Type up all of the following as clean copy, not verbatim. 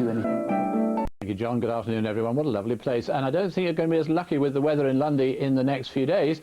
do anything. Thank you, John. Good afternoon, everyone. What a lovely place. And I don't think you're going to be as lucky with the weather in London in the next few days.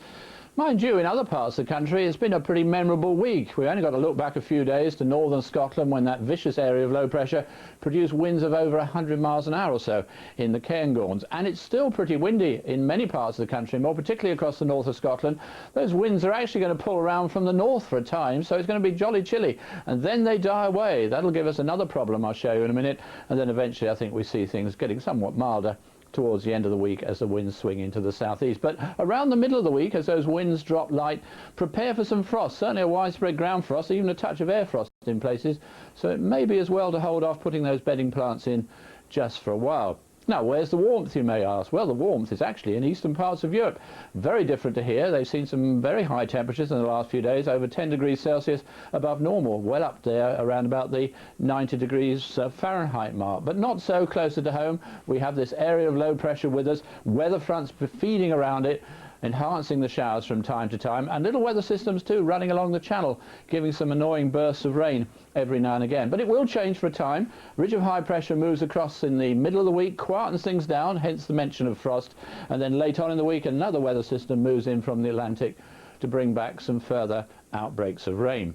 Mind you, in other parts of the country, it's been a pretty memorable week. We've only got to look back a few days to northern Scotland when that vicious area of low pressure produced winds of over 100 miles an hour or so in the Cairngorms. And it's still pretty windy in many parts of the country, more particularly across the north of Scotland. Those winds are actually going to pull around from the north for a time, so it's going to be jolly chilly. And then they die away. That'll give us another problem I'll show you in a minute. And then eventually I think we see things getting somewhat milder towards the end of the week as the winds swing into the southeast. But around the middle of the week, as those winds drop light, prepare for some frost, certainly a widespread ground frost, even a touch of air frost in places. So it may be as well to hold off putting those bedding plants in just for a while. Now, where's the warmth, you may ask? Well, the warmth is actually in eastern parts of Europe. Very different to here. They've seen some very high temperatures in the last few days, over 10 degrees Celsius above normal, well up there around about the 90 degrees Fahrenheit mark. But not so closer to home. We have this area of low pressure with us, weather fronts feeding around it, enhancing the showers from time to time, and little weather systems too running along the channel, giving some annoying bursts of rain every now and again. But it will change for a time. Ridge of high pressure moves across in the middle of the week, quietens things down, hence the mention of frost, and then late on in the week another weather system moves in from the Atlantic to bring back some further outbreaks of rain.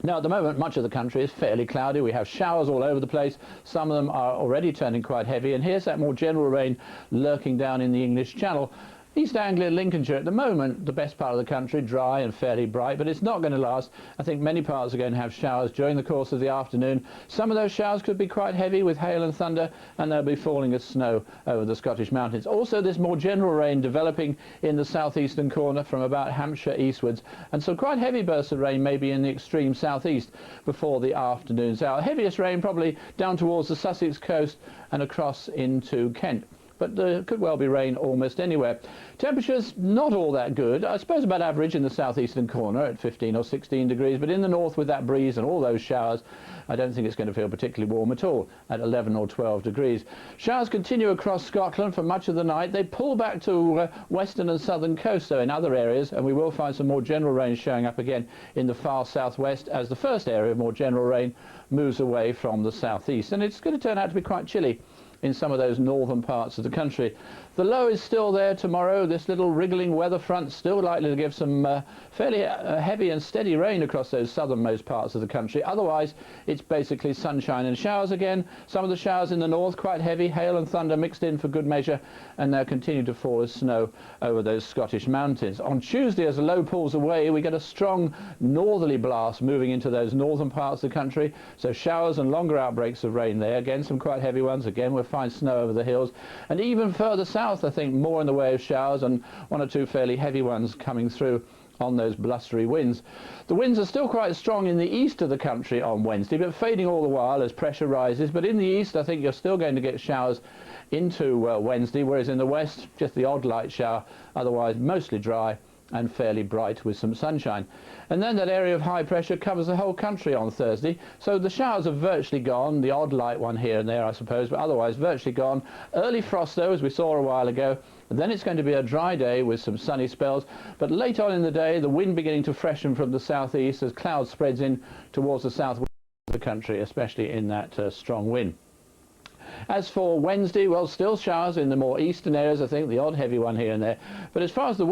Now, at the moment, much of the country is fairly cloudy. We have showers all over the place. Some of them are already turning quite heavy, and here's that more general rain lurking down in the English Channel. East Anglia, Lincolnshire, at the moment, the best part of the country, dry and fairly bright, but it's not going to last. I think many parts are going to have showers during the course of the afternoon. Some of those showers could be quite heavy with hail and thunder, and they'll be falling as snow over the Scottish mountains. Also, this more general rain developing in the southeastern corner from about Hampshire eastwards, and some quite heavy bursts of rain maybe in the extreme southeast before the afternoon's hour. Heaviest rain probably down towards the Sussex coast and across into Kent. But there could well be rain almost anywhere. Temperatures not all that good. I suppose about average in the southeastern corner at 15 or 16 degrees, but in the north with that breeze and all those showers, I don't think it's going to feel particularly warm at all at 11 or 12 degrees. Showers continue across Scotland for much of the night. They pull back to western and southern coast, though, in other areas, and we will find some more general rain showing up again in the far southwest as the first area of more general rain moves away from the southeast. And it's going to turn out to be quite chilly in some of those northern parts of the country. The low is still there tomorrow. This little wriggling weather front still likely to give some fairly heavy and steady rain across those southernmost parts of the country. Otherwise, it's basically sunshine and showers again. Some of the showers in the north quite heavy, hail and thunder mixed in for good measure, and they'll continue to fall as snow over those Scottish mountains. On Tuesday, as the low pulls away, we get a strong northerly blast moving into those northern parts of the country. So showers and longer outbreaks of rain there. Again, some quite heavy ones. Again, we'll find snow over the hills. And even further south, I think, more in the way of showers and one or two fairly heavy ones coming through on those blustery winds. The winds are still quite strong in the east of the country on Wednesday, but fading all the while as pressure rises. But in the east, I think you're still going to get showers into Wednesday, whereas in the west, just the odd light shower, otherwise mostly dry and fairly bright with some sunshine. And then that area of high pressure covers the whole country on Thursday, so the showers are virtually gone, the odd light one here and there I suppose, but otherwise virtually gone. Early frost though, as we saw a while ago, and then it's going to be a dry day with some sunny spells, but late on in the day the wind beginning to freshen from the southeast as cloud spreads in towards the southwest of the country, especially in that strong wind. As for Wednesday, well, still showers in the more eastern areas, I think, the odd heavy one here and there, but as far as the west